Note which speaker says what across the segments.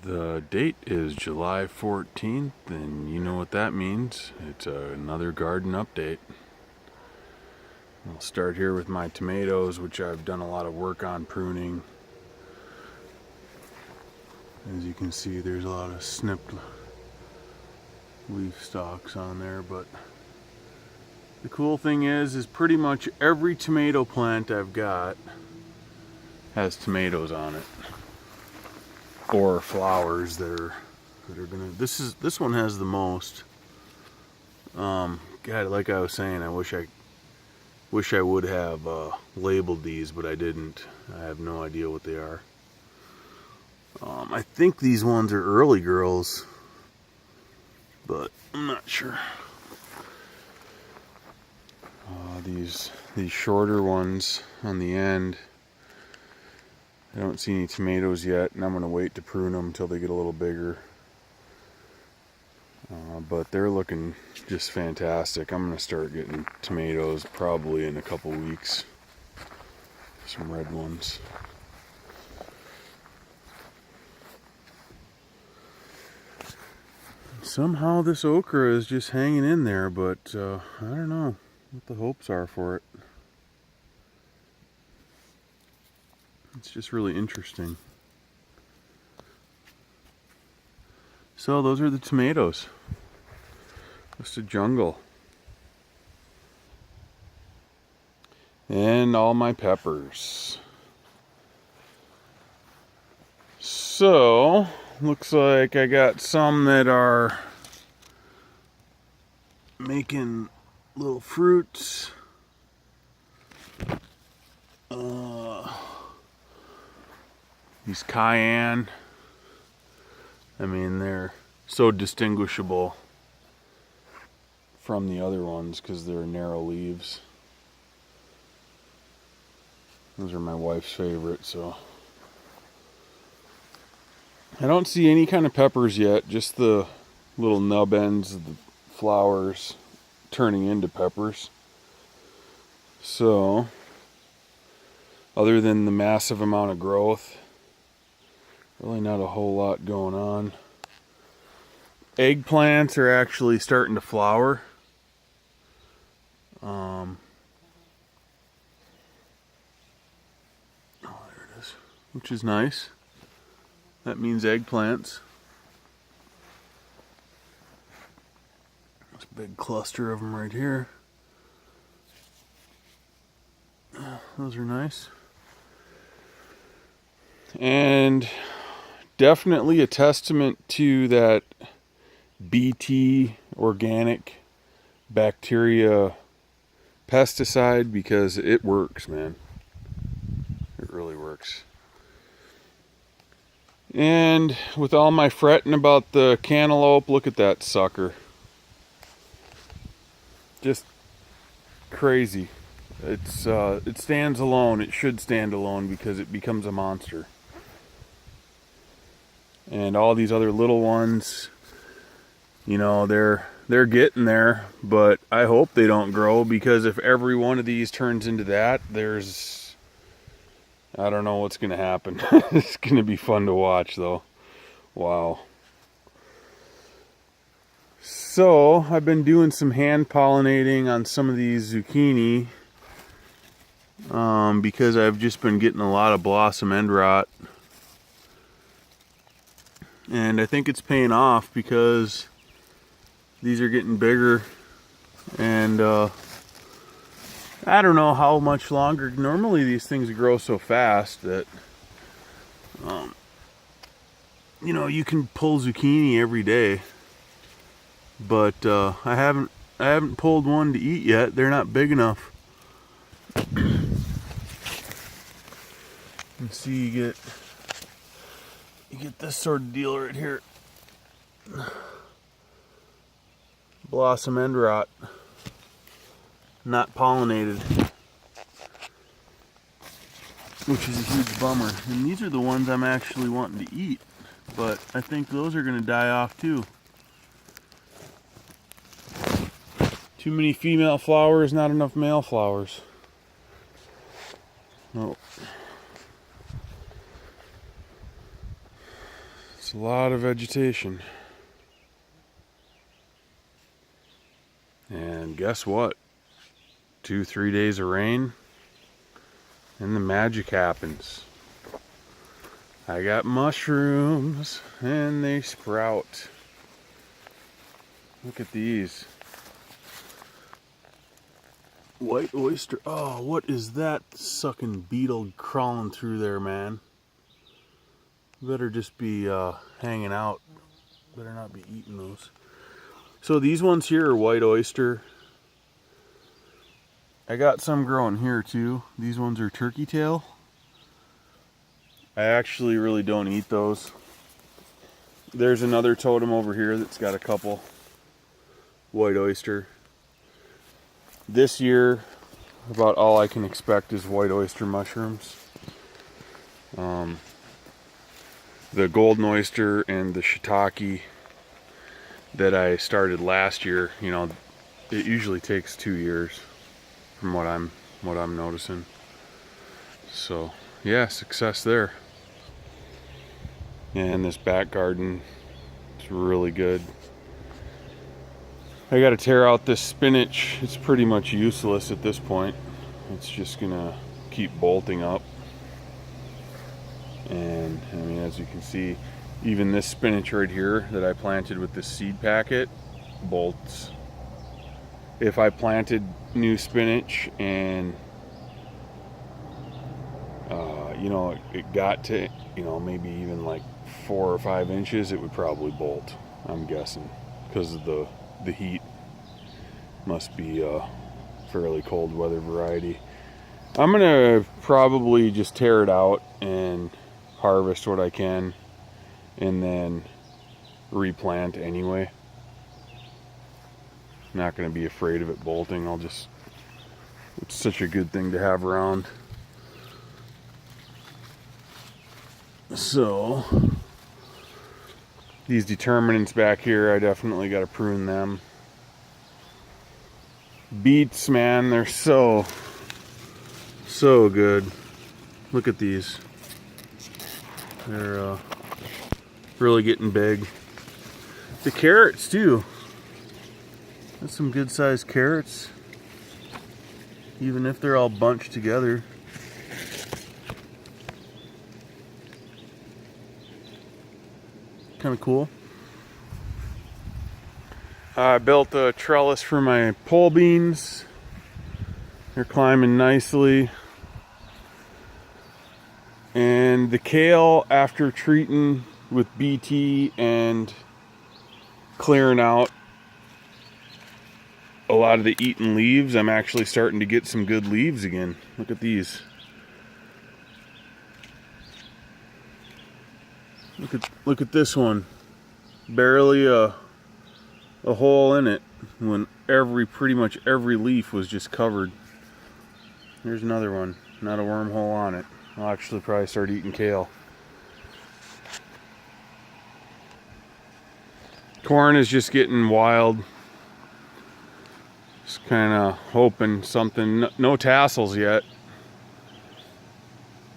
Speaker 1: The date is July 14th, and you know what that means. It's another garden update. I'll start here with my tomatoes, which I've done a lot of work on pruning. As you can see, there's a lot of snipped leaf stalks on there, but the cool thing is pretty much every tomato plant I've got has tomatoes on it, or flowers that are gonna. This one has the most. God, like I was saying, I wish I would have labeled these, but I didn't. I have no idea what they are. I think these ones are early girls, but I'm not sure. These shorter ones on the end, I don't see any tomatoes yet, and I'm going to wait to prune them until they get a little bigger. But they're looking just fantastic. I'm going to start getting tomatoes probably in a couple weeks. Some red ones. Somehow this okra is just hanging in there, but I don't know what the hopes are for it. It's just really interesting. So those are the tomatoes. Just a jungle. And all my peppers. So, looks like I got some that are making little fruits. These cayenne, I mean, they're so distinguishable from the other ones because they're narrow leaves. Those are my wife's favorite, so. I don't see any kind of peppers yet, just the little nub ends of the flowers turning into peppers. So, other than the massive amount of growth, really not a whole lot going on. Eggplants are actually starting to flower. Oh, there it is, which is nice. That means eggplants. There's a big cluster of them right here. Those are nice. And definitely a testament to that BT organic bacteria pesticide, because it works, man. It really works. And with all my fretting about the cantaloupe, look at that sucker. Just crazy. It stands alone. It should stand alone because it becomes a monster. And all these other little ones, you know, they're getting there, but I hope they don't grow, because if every one of these turns into that, I don't know what's going to happen. It's going to be fun to watch, though. Wow. So, I've been doing some hand pollinating on some of these zucchini, because I've just been getting a lot of blossom end rot. And I think it's paying off, because these are getting bigger, and I don't know how much longer. Normally these things grow so fast that you know, you can pull zucchini every day, but I haven't pulled one to eat yet. They're not big enough. And see, you get this sort of deal right here. Blossom end rot, not pollinated, which is a huge bummer. And these are the ones I'm actually wanting to eat, but I think those are going to die off too. Too many female flowers, not enough male flowers. Oh. It's a lot of vegetation. And guess what? 2-3 days of rain and the magic happens. I got mushrooms and they sprout. Look at these. White oyster. Oh, what is that sucking beetle crawling through there, man? Better just be hanging out. Better not be eating those. So these ones here are white oyster. I got some growing here too. These ones are turkey tail. I actually really don't eat those. There's another totem over here that's got a couple white oyster. This year, about all I can expect is white oyster mushrooms. The golden oyster and the shiitake that I started last year, you know, it usually takes 2 years from what I'm noticing. So yeah, success there. And this back garden is really good. I got to tear out this spinach. It's pretty much useless at this point. It's just gonna keep bolting up. And I mean, as you can see, even this spinach right here that I planted with this seed packet bolts. If I planted new spinach and you know, it got to, you know, maybe even like 4 or 5 inches, it would probably bolt, I'm guessing, because of the heat. Must be a fairly cold weather variety. I'm gonna probably just tear it out and harvest what I can and then replant anyway. Not gonna be afraid of it bolting. It's such a good thing to have around. So these determinants back here, I definitely got to prune them. Beets, man, they're so good. Look at these. They're really getting big. The carrots too. That's some good sized carrots. Even if they're all bunched together. Kind of cool. I built a trellis for my pole beans. They're climbing nicely. And the kale, after treating with BT and clearing out a lot of the eaten leaves, I'm actually starting to get some good leaves again. Look at these. Look at this one. Barely a hole in it when pretty much every leaf was just covered. Here's another one. Not a wormhole on it. I'll actually probably start eating kale. Corn is just getting wild. Just kind of hoping something. No tassels yet,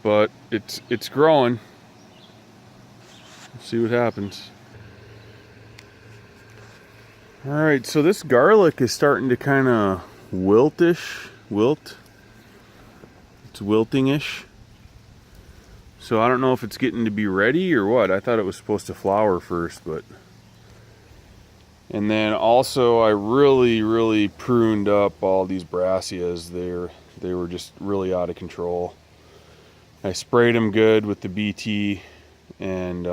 Speaker 1: but it's growing. Let's see what happens. All right, so this garlic is starting to kind of wilt. It's wilting-ish. So I don't know if it's getting to be ready or what. I thought it was supposed to flower first, but. And then also I really pruned up all these brassicas. They were just really out of control. I sprayed them good with the BT, and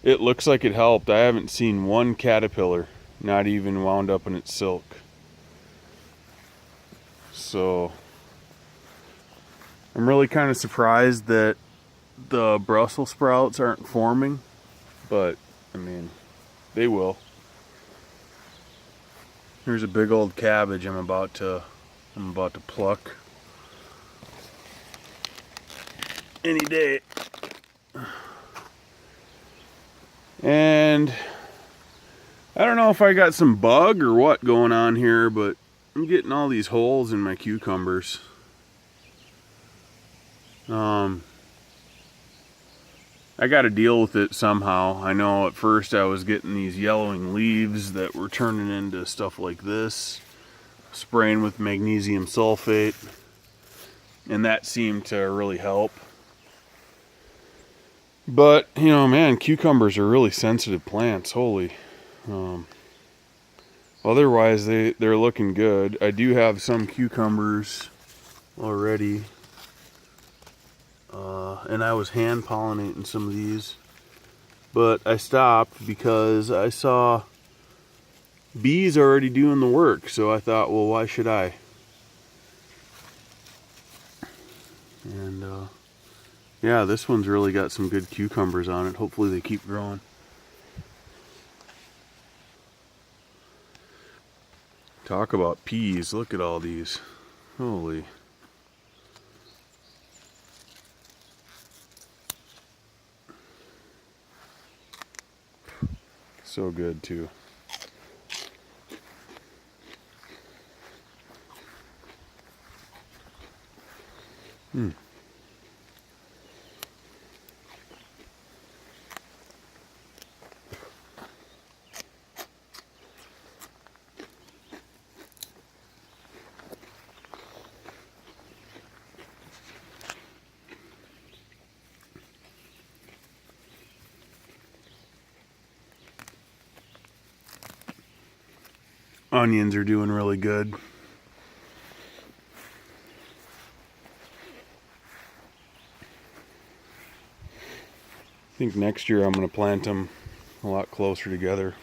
Speaker 1: it looks like it helped. I haven't seen one caterpillar, not even wound up in its silk. So I'm really kind of surprised that the Brussels sprouts aren't forming, but I mean, they will. Here's a big old cabbage I'm about to pluck any day. And I don't know if I got some bug or what going on here, but I'm getting all these holes in my cucumbers. I I got to deal with it somehow. I know at first I was getting these yellowing leaves that were turning into stuff like this, spraying with magnesium sulfate, and that seemed to really help. But, you know, man, cucumbers are really sensitive plants. Holy. Otherwise, they're looking good. I do have some cucumbers already. And I was hand pollinating some of these. But I stopped because I saw bees already doing the work. So I thought, well, why should I? And, yeah, this one's really got some good cucumbers on it. Hopefully they keep growing. Talk about peas. Look at all these. Holy. So good too. Onions are doing really good. I think next year I'm going to plant them a lot closer together.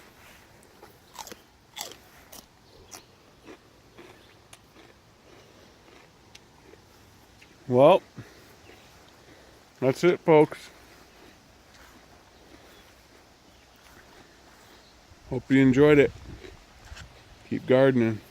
Speaker 1: Well, that's it, folks. Hope you enjoyed it. Keep gardening.